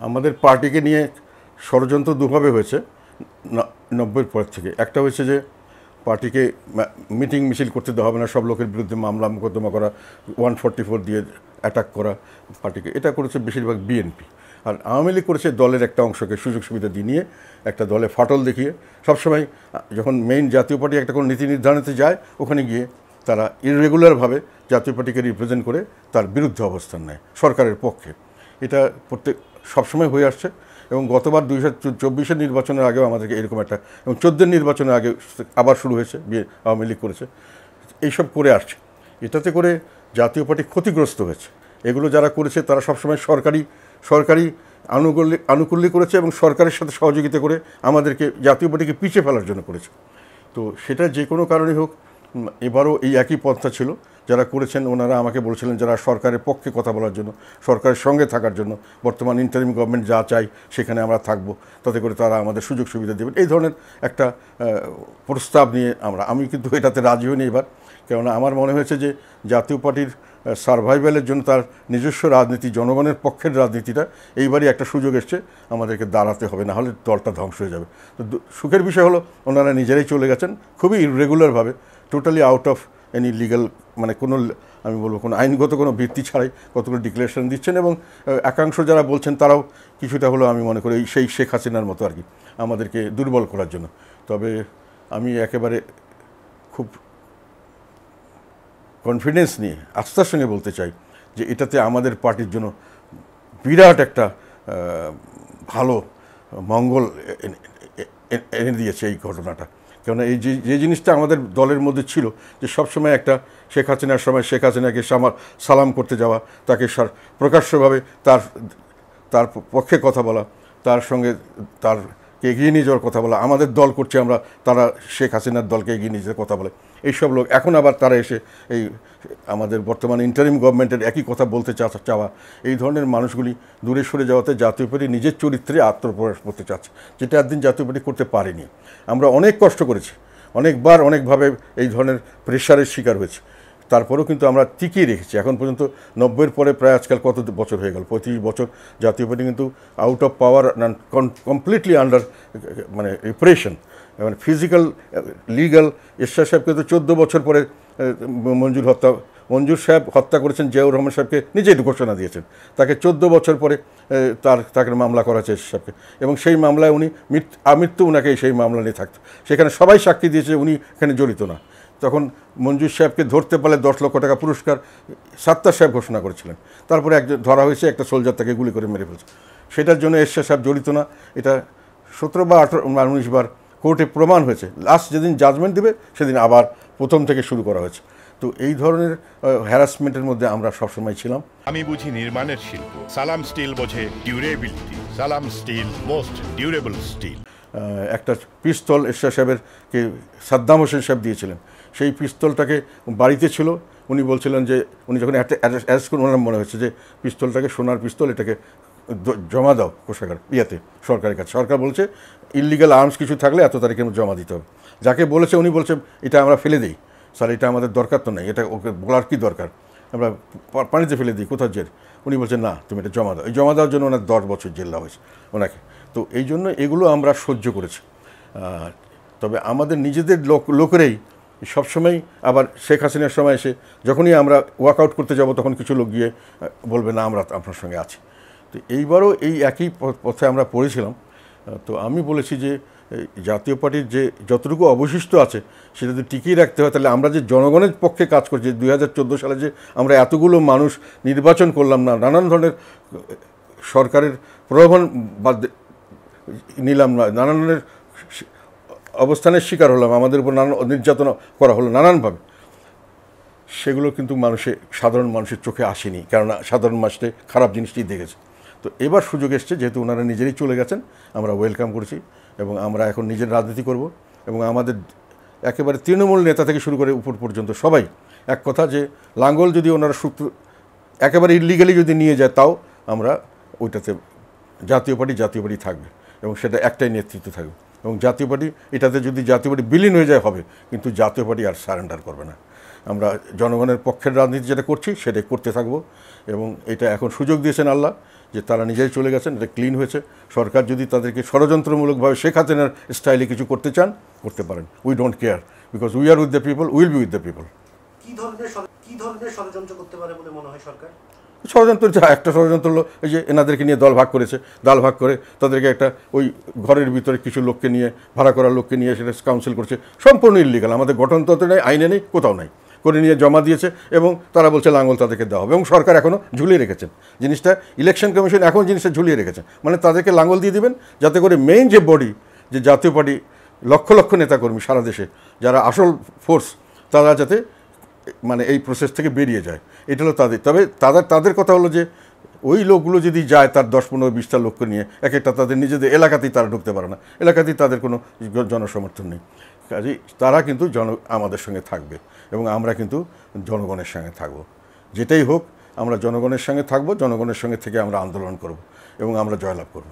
আমাদের পার্টিকে নিয়ে ষড়যন্ত্র দুভাবে হয়েছে 90-এর পর থেকে। একটা হয়েছে যে পার্টিকে মিটিং মিছিল করতে দেওয়া হবে না, সব লোকের বিরুদ্ধে মামলা মোকদ্দমা করা, 144 দিয়ে অ্যাটাক করা পার্টিকে। এটা করেছে বেশিরভাগ বিএনপি। আর আওয়ামী লীগ করেছে দলের একটা অংশকে সুযোগ সুবিধা দিয়ে একটা দলে ফাটল দেখিয়ে সবসময় যখন মেইন জাতীয় পার্টি একটা কোনো নীতি নির্ধারণে যায় ওখানে গিয়ে তারা ইররেগুলারভাবে জাতীয় পার্টিকে রিপ্রেজেন্ট করে তার বিরুদ্ধে অবস্থান নেয় সরকারের পক্ষে। এটা সবসময় হয়ে আসছে এবং গতবার 2024-এর নির্বাচনের আগেও আমাদেরকে এরকম একটা, এবং 2014-এর নির্বাচনের আগে আবার শুরু হয়েছে, আওয়ামী লীগ করেছে, এইসব করে আসছে। এটাতে করে জাতীয় পার্টি ক্ষতিগ্রস্ত হয়েছে। এগুলো যারা করেছে তারা সবসময় সরকারি আনুকূল্য করেছে এবং সরকারের সাথে সহযোগিতা করে আমাদেরকে জাতীয় পার্টিকে পিছিয়ে ফেলার জন্য করেছে। তো সেটা যে কোনো কারণেই হোক, এবারও এই একই পন্থা ছিল। যারা করেছেন ওনারা আমাকে বলেছিলেন যারা সরকারের পক্ষে কথা বলার জন্য, সরকারের সঙ্গে থাকার জন্য, বর্তমান ইন্টারিম গভর্নমেন্ট যা চাই সেখানে আমরা থাকবো, তাতে করে তারা আমাদের সুযোগ সুবিধা দেবেন, এই ধরনের একটা প্রস্তাব নিয়ে আমি কিন্তু এটাতে রাজি হইনি এবার। কেননা আমার মনে হয়েছে যে জাতীয় পার্টির সারভাইভালের জন্য তার নিজস্ব রাজনীতি, জনগণের পক্ষের রাজনীতিটা এইবারই একটা সুযোগ এসছে, আমাদেরকে দাঁড়াতে হবে, না হলে দলটা ধ্বংস হয়ে যাবে। তো সুখের বিষয় হলো ওনারা নিজেরাই চলে গেছেন খুবই ইররেগুলারভাবে, totally out of any legal, মানে কোনো, আমি বলবো কোনো আইনগত কোনো ভিত্তি ছাড়াই কতগুলো ডিক্লারেশন দিচ্ছেন। এবং একাংশ যারা বলছেন তারাও কিছুটা হলো আমি মনে করি সেই শেখ হাসিনার মতো আর কি, আমাদেরকে দুর্বল করার জন্য। তবে আমি একেবারে খুব কনফিডেন্স নিয়ে আস্থার সঙ্গে বলতে চাই যে এটাতে আমাদের পার্টির জন্য বিরাট একটা ভালো মঙ্গল এনে দিয়েছে এই ঘটনাটা। কেননা এই যে জিনিসটা আমাদের দলের মধ্যে ছিল, যে সবসময় একটা শেখ হাসিনার সময় শেখ হাসিনাকে সালাম করতে যাওয়া, তাকে প্রকাশ্যভাবে তার পক্ষে কথা বলা, তার সঙ্গে তারকে এগিয়ে নিয়ে যাওয়ার কথা বলা, আমাদের দল করছে আমরা, তারা শেখ হাসিনার দলকে এগিয়ে নিয়ে যেতে কথা বলে, এইসব লোক এখন আবার তারা এসে এই আমাদের বর্তমান ইন্টারিম গভর্নমেন্টের একই কথা বলতে চাওয়া, এই ধরনের মানুষগুলি দূরে সরে যাওয়াতে জাতীয় পার্টি নিজের চরিত্রে আত্মপ্রকাশ করতে চাচ্ছে, যেটা একদিন জাতীয় পার্টি করতে পারেনি। আমরা অনেক কষ্ট করেছি, অনেকবার অনেকভাবে এই ধরনের প্রেশারের শিকার হয়েছে, তারপরেও কিন্তু আমরা টিকিয়ে রেখেছি এখন পর্যন্ত। 90-এর পরে প্রায় আজকাল কত বছর হয়ে গেল, 35 বছর জাতীয় পার্টি কিন্তু out of power, completely under মানে রিপ্রেশন, মানে ফিজিক্যাল লিগাল। এরশাদ সাহেবকে তো 14 বছর পরে মঞ্জুর সাহেব হত্যা করেছেন, জিয়াউর রহমান সাহেবকে নিজেই ঘোষণা দিয়েছেন, তাকে 14 বছর পরে তাকে মামলা করা হয়েছে এরশাদ সাহেবকে, এবং সেই মামলায় উনি আমৃত্যু ওনাকে সেই মামলা নিয়ে থাকতো। সেখানে সবাই সাক্ষী দিয়েছে উনি এখানে জড়িত না। তখন মঞ্জুর সাহেবকে ধরতে পারলে 10 লক্ষ টাকা পুরস্কার সাত্তার সাহেব ঘোষণা করেছিলেন। তারপরে একজন ধরা হয়েছে, একটা সোলজার তাকে গুলি করে মেরে ফেলছে, সেটার জন্য এরশাদ সাহেব জড়িত না। এটা 17 বা 19 বার কোর্টে প্রমাণ হয়েছে। লাস্ট যেদিন জাজমেন্ট দেবে সেদিন আবার প্রথম থেকে শুরু করা হয়েছে। তো এই ধরনের হ্যারাসমেন্টের মধ্যে আমরা সবসময় ছিলাম। আমি বুঝি নির্মাণের শিল্প, সালাম স্টিল বোঝে ডিউরেবিলিটি। সালাম স্টিল, মোস্ট ডিউরেবল স্টিল। একটা পিস্তল এরশাদ সাহেবেরকে সাদ্দাম হোসেন সাহেব দিয়েছিলেন, সেই পিস্তলটাকে বাড়িতে ছিল। উনি বলছিলেন যে উনি যখন অ্যারেস্ট করুন, ওনার মনে হয়েছে যে পিস্তলটাকে সোনার পিস্তল, এটাকে জমা দাও কোষাগার সরকারের কাছে। সরকার বলছে ইললিগাল আর্মস কিছু থাকলে এত তারিখে জমা দিতে হবে। যাকে বলেছে উনি বলছেন এটা আমরা ফেলে দিই, স্যার এটা আমাদের দরকার তো নেই, এটা ওকে বলার কী দরকার, আমরা পানিতে ফেলে দিই, কোথাও জেল। উনি বলছেন না তুমি এটা জমা দাও। এই জমা দেওয়ার জন্য ওনার 10 বছর জেল দেওয়া হয়েছে ওনাকে। তো এই জন্য এগুলো আমরা সহ্য করেছি। তবে আমাদের নিজেদের লোকেরাই সবসময় আবার শেখ হাসিনার সময় এসে যখনই আমরা ওয়ার্কআউট করতে যাব তখন কিছু লোক গিয়ে বলবে না আমরা আপনার সঙ্গে আছি। তো এইবারও এই একই পথে আমরা পড়েছিলাম। তো আমি বলেছি যে জাতীয় পার্টির যে যতটুকু অবশিষ্ট আছে সেটা যদি টিকিয়ে রাখতে হয়, তাহলে আমরা যে জনগণের পক্ষে কাজ করছি, 2014 সালে যে আমরা এতগুলো মানুষ নির্বাচন করলাম না, নানান ধরনের সরকারের প্রলোভন নিলাম না, নানান ধরনের অবস্থানের শিকার হলাম, আমাদের উপর নানান নির্যাতন করা হলো নানানভাবে, সেগুলো কিন্তু সাধারণ মানুষের চোখে আসেনি, কেননা সাধারণ মানুষটি খারাপ জিনিসটি দেখেছে। তো এবার সুযোগ এসছে, যেহেতু ওনারা নিজেরাই চলে গেছেন, আমরা ওয়েলকাম করেছি এবং আমরা এখন নিজের রাজনীতি করব। এবং আমাদের একেবারে তৃণমূল নেতা থেকে শুরু করে উপর পর্যন্ত সবাই এক কথা, যে লাঙ্গল যদি ওনারা একেবারে ইলিগালি যদি নিয়ে যায়, তাও আমরা ওইটাতে জাতীয় পার্টি থাকবে এবং সেটা একটাই নেতৃত্ব থাকবে। এবং জাতীয় পার্টি এটাতে যদি জাতীয় পার্টি বিলীন হয়ে যায় হবে, কিন্তু জাতীয় পার্টি আর সারেন্ডার করবে না। আমরা জনগণের পক্ষের রাজনীতি যেটা করছি সেটাই করতে থাকবো এবং এটা এখন সুযোগ দিয়েছেন আল্লাহ যে তারা নিজেই চলে গেছেন, এটা ক্লিন হয়েছে। সরকার যদি তাদেরকে ষড়যন্ত্রমূলকভাবে শেখ হাসিনার স্টাইলে কিছু করতে চান করতে পারেন, we don't care, because we are with the people, will be with the people. কি ধরনের ষড়যন্ত্র করতে পারে বলে মনে হয় সরকার? ষড়যন্ত্র একটা ষড়যন্ত্র হলো এই যে এনাদেরকে নিয়ে দল ভাগ করেছে, দল ভাগ করে তাদেরকে একটা ওই ঘরের ভিতরে কিছু লোককে নিয়ে, ভাড়া করার লোককে নিয়ে সেটা কাউন্সিল করছে, সম্পূর্ণ ইল্লিগাল, আমাদের গঠনতন্ত্রে নেই, আইনে নেই, কোথাও নাই, করে নিয়ে জমা দিয়েছে এবং তারা বলছে লাঙ্গল তাদেরকে দেওয়া হবে এবং সরকার এখনও ঝুলিয়ে রেখেছেন জিনিসটা, ইলেকশন কমিশন এখন জিনিসটা ঝুলিয়ে রেখেছেন, মানে তাদেরকে লাঙ্গল দিয়ে দিবেন যাতে করে মেইন যে বডি, যে জাতীয় পার্টি লক্ষ লক্ষ নেতাকর্মী সারা দেশে যারা আসল ফোর্স, তারা যাতে মানে এই প্রসেস থেকে বেরিয়ে যায়, এটা হলো তাদের। তবে তাদের কথা হলো যে ওই লোকগুলো যদি যায় তার 10-15-20টা লোককে নিয়ে, এক একটা তাদের নিজেদের এলাকাতেই তারা ঢুকতে পারে না, এলাকাতেই তাদের কোনো জনসমর্থন নেই, কাজেই তারা কিন্তু আমাদের সঙ্গে থাকবে এবং আমরা কিন্তু জনগণের সঙ্গে থাকব। যেটাই হোক আমরা জনগণের সঙ্গে থাকব, জনগণের সঙ্গে থেকে আমরা আন্দোলন করব এবং আমরা জয়লাভ করব।